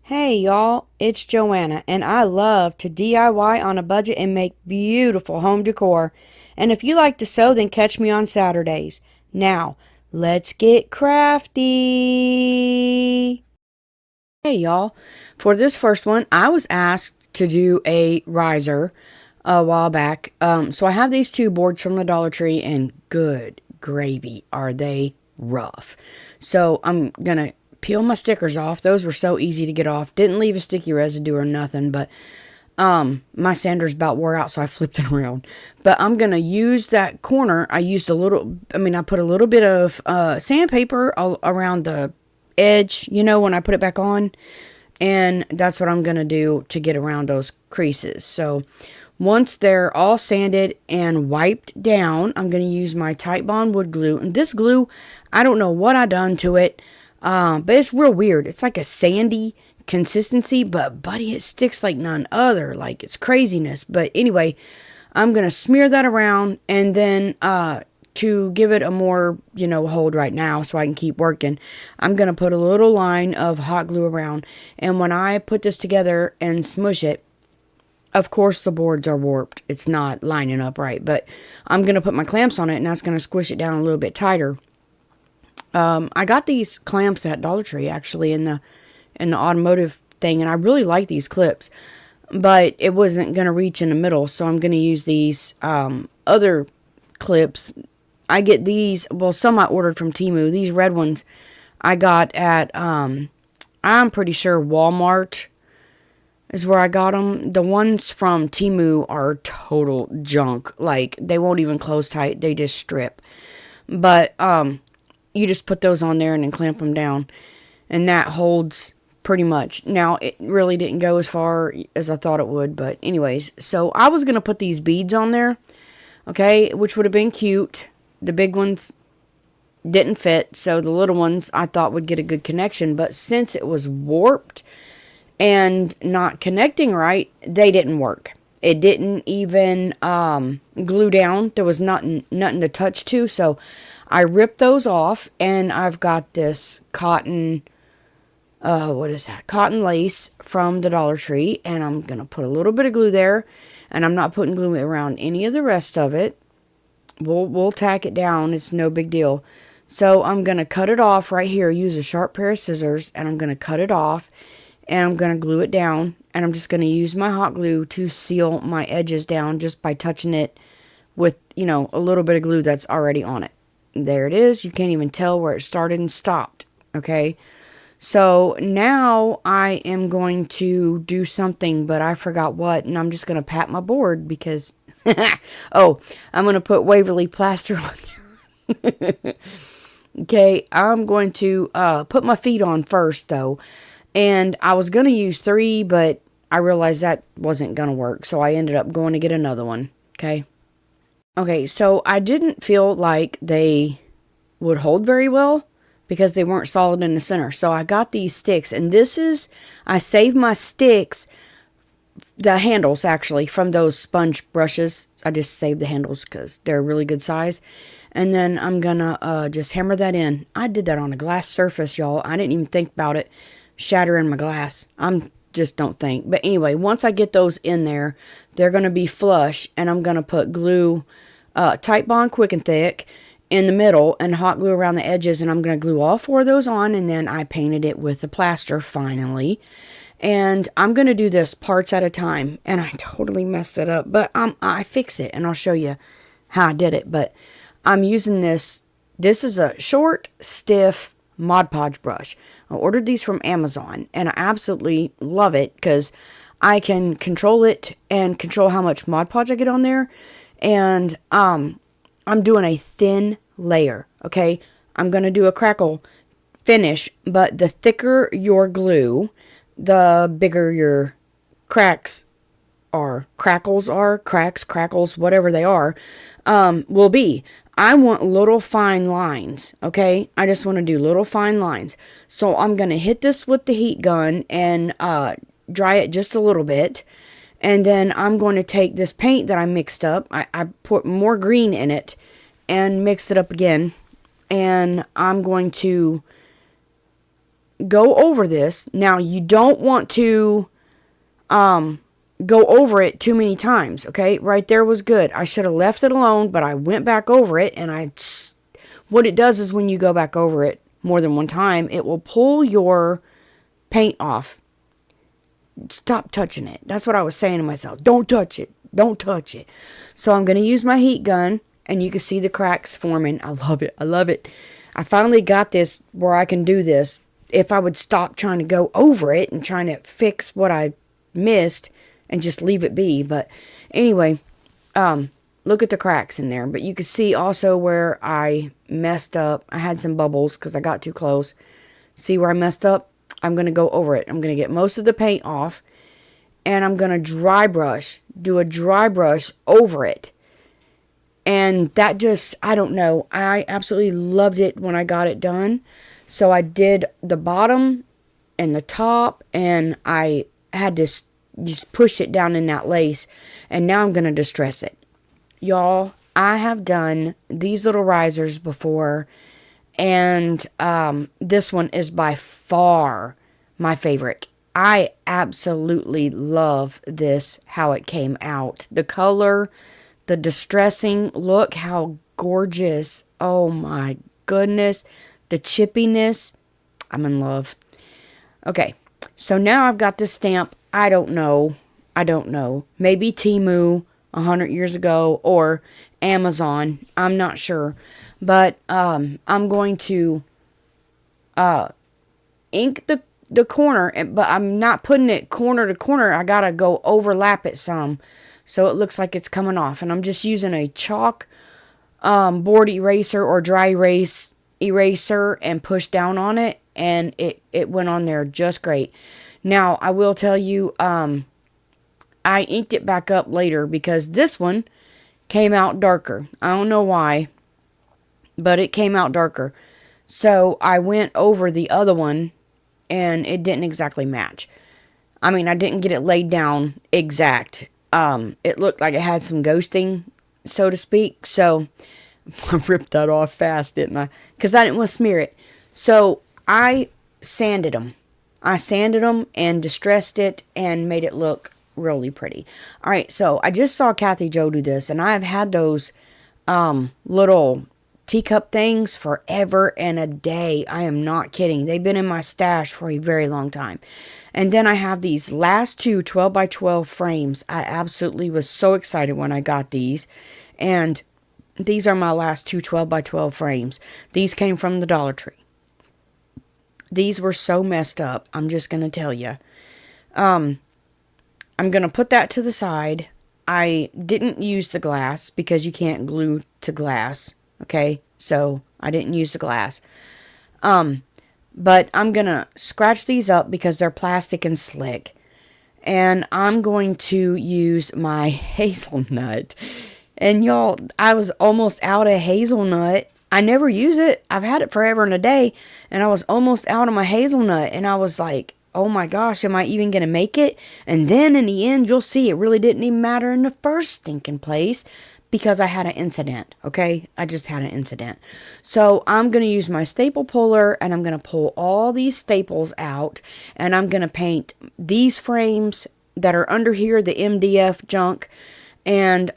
Hey y'all, it's Joanna, and I love to DIY on a budget and make beautiful home decor. And if you like to sew, then catch me on Saturdays. Now, let's get crafty. Hey y'all, for this first one, I was asked to do a riser a while back. So I have these two boards from the Dollar Tree, and good gravy, are they rough. So I'm gonna peel my stickers off. Those were so easy to get off. Didn't leave a sticky residue or nothing, but my sander's about wore out, so I flipped it around. But I'm gonna use that corner. I put a little bit of sandpaper around the edge, when I put it back on. And that's what I'm gonna do to get around those creases. So once they're all sanded and wiped down, I'm gonna use my Titebond wood glue. And this glue, I don't know what I done to it. But it's real weird. It's like a sandy consistency, but buddy, it sticks like none other. Like it's craziness. But anyway, I'm gonna smear that around, and then to give it a more hold right now, so I can keep working, I'm gonna put a little line of hot glue around. And when I put this together and smush it, of course the boards are warped. It's not lining up right, but I'm gonna put my clamps on it, and that's gonna squish it down a little bit tighter. I got these clamps at Dollar Tree actually in the automotive thing, and I really like these clips, but it wasn't gonna reach in the middle, so I'm gonna use these other clips. I get these. Well, some I ordered from Temu. These red ones I got at I'm pretty sure Walmart is where I got them. The ones from Temu are total junk. Like they won't even close tight. They just strip. But you just put those on there and then clamp them down, and that holds pretty much. Now it really didn't go as far as I thought it would, but anyways, so I was gonna put these beads on there, okay, which would have been cute. The big ones didn't fit, so the little ones I thought would get a good connection, but since it was warped and not connecting right, they didn't work. It didn't even glue down. There was nothing to touch to, so I ripped those off, and I've got this cotton, what is that? Cotton lace from the Dollar Tree, and I'm going to put a little bit of glue there, and I'm not putting glue around any of the rest of it. We'll tack it down. It's no big deal. So I'm going to cut it off right here. Use a sharp pair of scissors, and I'm going to cut it off, and I'm going to glue it down, and I'm just going to use my hot glue to seal my edges down just by touching it with, a little bit of glue that's already on it. There it is. You can't even tell where it started and stopped. Okay. So now I am going to do something, but I forgot what, and I'm just going to pat my board because, oh, I'm going to put Waverly plaster on there. Okay. I'm going to put my feet on first though. And I was going to use 3, but I realized that wasn't going to work. So I ended up going to get another one. Okay. Okay, so I didn't feel like they would hold very well because they weren't solid in the center. So I got these sticks, and I saved my sticks, the handles actually, from those sponge brushes. I just saved the handles because they're a really good size. And then I'm gonna just hammer that in. I did that on a glass surface, y'all. I didn't even think about it shattering my glass. Just don't think. But anyway, once I get those in there, they're going to be flush, and I'm going to put glue, Titebond Quick and Thick in the middle and hot glue around the edges, and I'm going to glue all 4 of those on, and then I painted it with the plaster finally. And I'm going to do this parts at a time, and I totally messed it up, but I fix it, and I'll show you how I did it. But I'm using this is a short, stiff Mod Podge brush. I ordered these from Amazon, and I absolutely love it because I can control it and control how much Mod Podge I get on there. And I'm doing a thin layer. Okay, I'm gonna do a Crackle finish, but the thicker your glue, the bigger your cracks are, crackles, whatever they are, will be. I want little fine lines, okay? I just want to do little fine lines. So I'm going to hit this with the heat gun and dry it just a little bit. And then I'm going to take this paint that I mixed up. I put more green in it and mixed it up again. And I'm going to go over this. Now, you don't want to go over it too many times, okay? Right there was good. I should have left it alone, but I went back over it, and what it does is when you go back over it more than one time, it will pull your paint off. Stop touching it. That's what I was saying to myself. Don't touch it. Don't touch it. So I'm going to use my heat gun, and you can see the cracks forming. I love it. I love it. I finally got this where I can do this. If I would stop trying to go over it and trying to fix what I missed and just leave it be. But anyway, look at the cracks in there. But you can see also where I messed up. I had some bubbles because I got too close. See where I messed up? I'm going to go over it. I'm going to get most of the paint off. And I'm going to dry brush. Do a dry brush over it. And that just, I don't know. I absolutely loved it when I got it done. So I did the bottom and the top. And I had to just push it down in that lace. And now I'm going to distress it. Y'all, I have done these little risers before. And this one is by far my favorite. I absolutely love this, how it came out. The color, the distressing, look how gorgeous. Oh my goodness. The chippiness. I'm in love. Okay, so now I've got this stamp. I don't know. Maybe Temu 100 years ago or Amazon. I'm not sure. But I'm going to ink the corner, but I'm not putting it corner to corner. I gotta go overlap it some so it looks like it's coming off. And I'm just using a chalk board eraser or dry erase eraser and push down on it, and it went on there just great. Now I will tell you, I inked it back up later because this one came out darker. I don't know why, but it came out darker. So I went over the other one and it didn't exactly match. I mean, I didn't get it laid down exact. It looked like it had some ghosting, so to speak. So I ripped that off fast, didn't I? Because I didn't want to smear it. So I sanded them. I sanded them and distressed it and made it look really pretty. All right, so I just saw Kathy Jo do this, and I've had those little teacup things forever and a day. I am not kidding. They've been in my stash for a very long time. And then I have these last two 12 by 12 frames. I absolutely was so excited when I got these. And these are my last two 12 by 12 frames. These came from the Dollar Tree. These were so messed up. I'm just going to tell you. I'm going to put that to the side. I didn't use the glass because you can't glue to glass. Okay, so I didn't use the glass. But I'm going to scratch these up because they're plastic and slick. And I'm going to use my hazelnut. And y'all, I was almost out of hazelnut. I never use it. I've had it forever and a day. And I was almost out of my hazelnut. And I was like, oh my gosh, am I even going to make it? And then in the end, you'll see it really didn't even matter in the first stinking place. Because I had an incident, okay? I just had an incident. So I'm going to use my staple puller, and I'm going to pull all these staples out, and I'm going to paint these frames that are under here, the MDF junk, and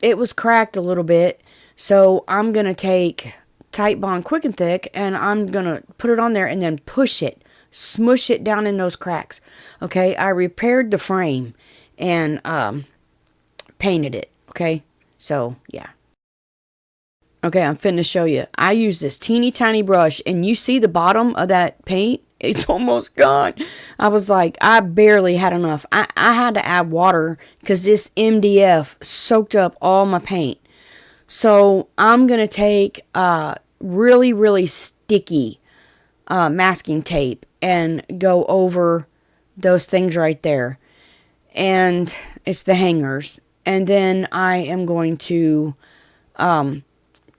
it was cracked a little bit, so I'm going to take Tight Bond Quick and Thick, and I'm going to put it on there and then push it, smush it down in those cracks, okay? I repaired the frame and painted it, okay? So, yeah. Okay, I'm finna show you. I use this teeny tiny brush, and you see the bottom of that paint? It's almost gone. I was like, I barely had enough. I had to add water because this MDF soaked up all my paint. So, I'm going to take really, really sticky masking tape and go over those things right there. And it's the hangers. And then I am going to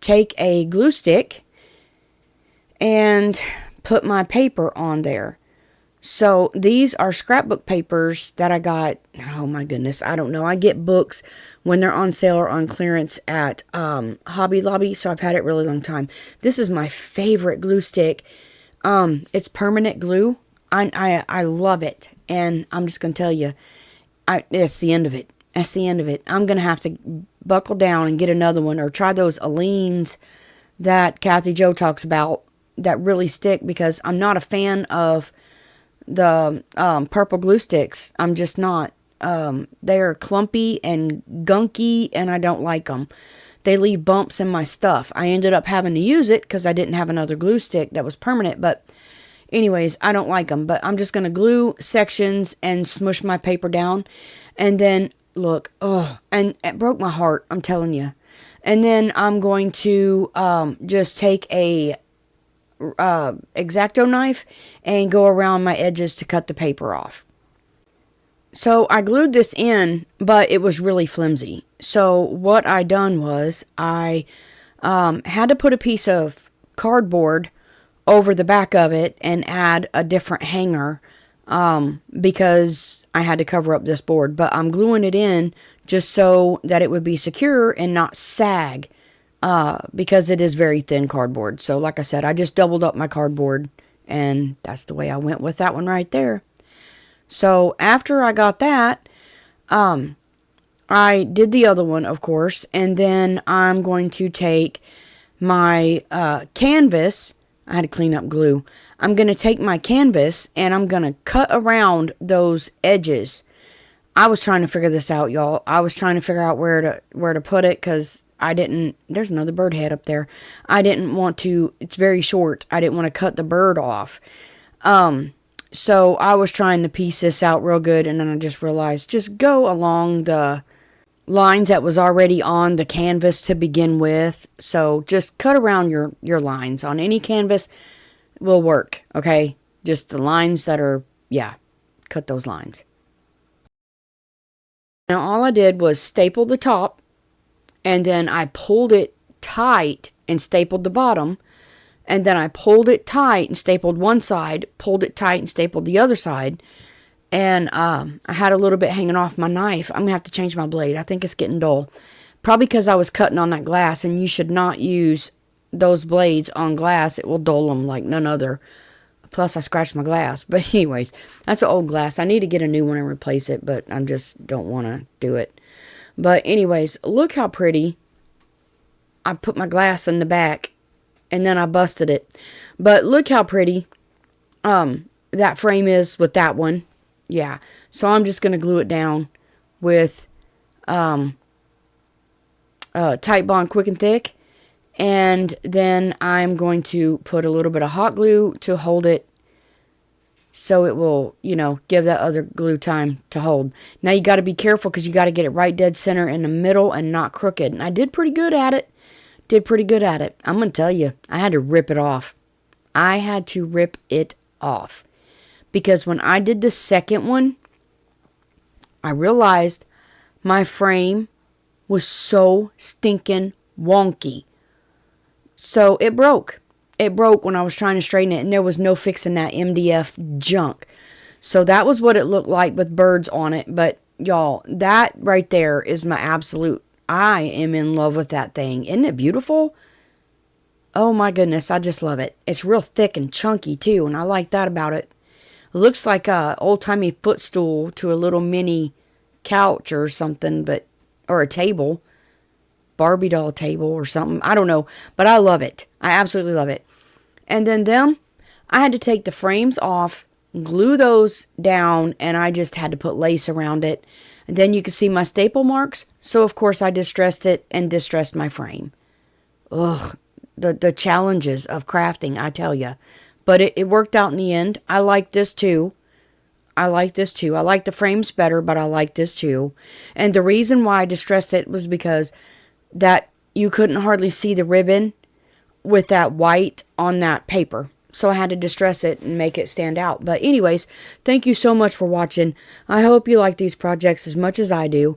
take a glue stick and put my paper on there. So these are scrapbook papers that I got. Oh my goodness, I don't know. I get books when they're on sale or on clearance at Hobby Lobby. So I've had it a really long time. This is my favorite glue stick. It's permanent glue. I love it. And I'm just going to tell you, it's the end of it. That's the end of it. I'm going to have to buckle down and get another one, or try those Aleene's that Kathy Jo talks about that really stick, because I'm not a fan of the purple glue sticks. I'm just not. They're clumpy and gunky, and I don't like them. They leave bumps in my stuff. I ended up having to use it because I didn't have another glue stick that was permanent, but anyways, I don't like them. But I'm just going to glue sections and smush my paper down, and then look, oh, and it broke my heart, I'm telling you. And then I'm going to just take a X-Acto knife and go around my edges to cut the paper off. So I glued this in, but it was really flimsy. So what I done was I had to put a piece of cardboard over the back of it and add a different hanger because I had to cover up this board. But I'm gluing it in just so that it would be secure and not sag because it is very thin cardboard. So like I said, I just doubled up my cardboard, and that's the way I went with that one right there. So after I got that, I did the other one, of course, and then I'm going to take my canvas. I had to clean up glue. I'm going to take my canvas and I'm going to cut around those edges. I was trying to figure this out, y'all. I was trying to figure out where to put it, because I didn't. There's another bird head up there. I didn't want to. It's very short. I didn't want to cut the bird off. So I was trying to piece this out real good, and then I just realized, just go along the lines that was already on the canvas to begin with. So just cut around your lines on any canvas will work, okay? Just the lines that are, yeah, cut those lines. Now all I did was staple the top, and then I pulled it tight and stapled the bottom. And then I pulled it tight and stapled one side, pulled it tight and stapled the other side. And I had a little bit hanging off my knife. I'm going to have to change my blade. I think it's getting dull. Probably because I was cutting on that glass, and you should not use those blades on glass. It will dull them like none other. Plus, I scratched my glass. But anyways, that's an old glass. I need to get a new one and replace it, but I just don't want to do it. But anyways, look how pretty. I put my glass in the back, and then I busted it. But look how pretty that frame is with that one. Yeah. So I'm just going to glue it down with Tite Bond Quick and Thick. And then I'm going to put a little bit of hot glue to hold it, so it will, give that other glue time to hold. Now you got to be careful, because you got to get it right dead center in the middle and not crooked. And I did pretty good at it. I'm going to tell you, I had to rip it off. Because when I did the second one, I realized my frame was so stinking wonky. So it broke. It broke when I was trying to straighten it, and there was no fixing that MDF junk. So that was what it looked like with birds on it. But y'all, that right there is my absolute, I am in love with that thing. Isn't it beautiful? Oh my goodness, I just love it. It's real thick and chunky too, and I like that about it. It looks like a old-timey footstool to a little mini couch or something, or a table. Barbie doll table or something. I don't know, but I love it. I absolutely love it. And then I had to take the frames off, glue those down, and I just had to put lace around it. And then you can see my staple marks. So, of course, I distressed it and distressed my frame. Ugh, the challenges of crafting, I tell you. But it worked out in the end. I like this too. I like the frames better, but I like this too. And the reason why I distressed it was because that you couldn't hardly see the ribbon with that white on that paper. So I had to distress it and make it stand out. But anyways, thank you so much for watching. I hope you like these projects as much as I do.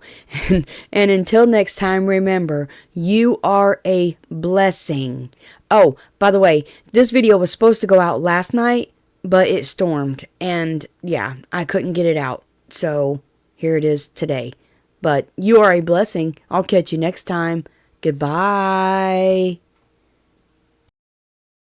And until next time, remember, you are a blessing. Oh, by the way, this video was supposed to go out last night, but it stormed. And yeah, I couldn't get it out. So here it is today. But you are a blessing. I'll catch you next time. Goodbye.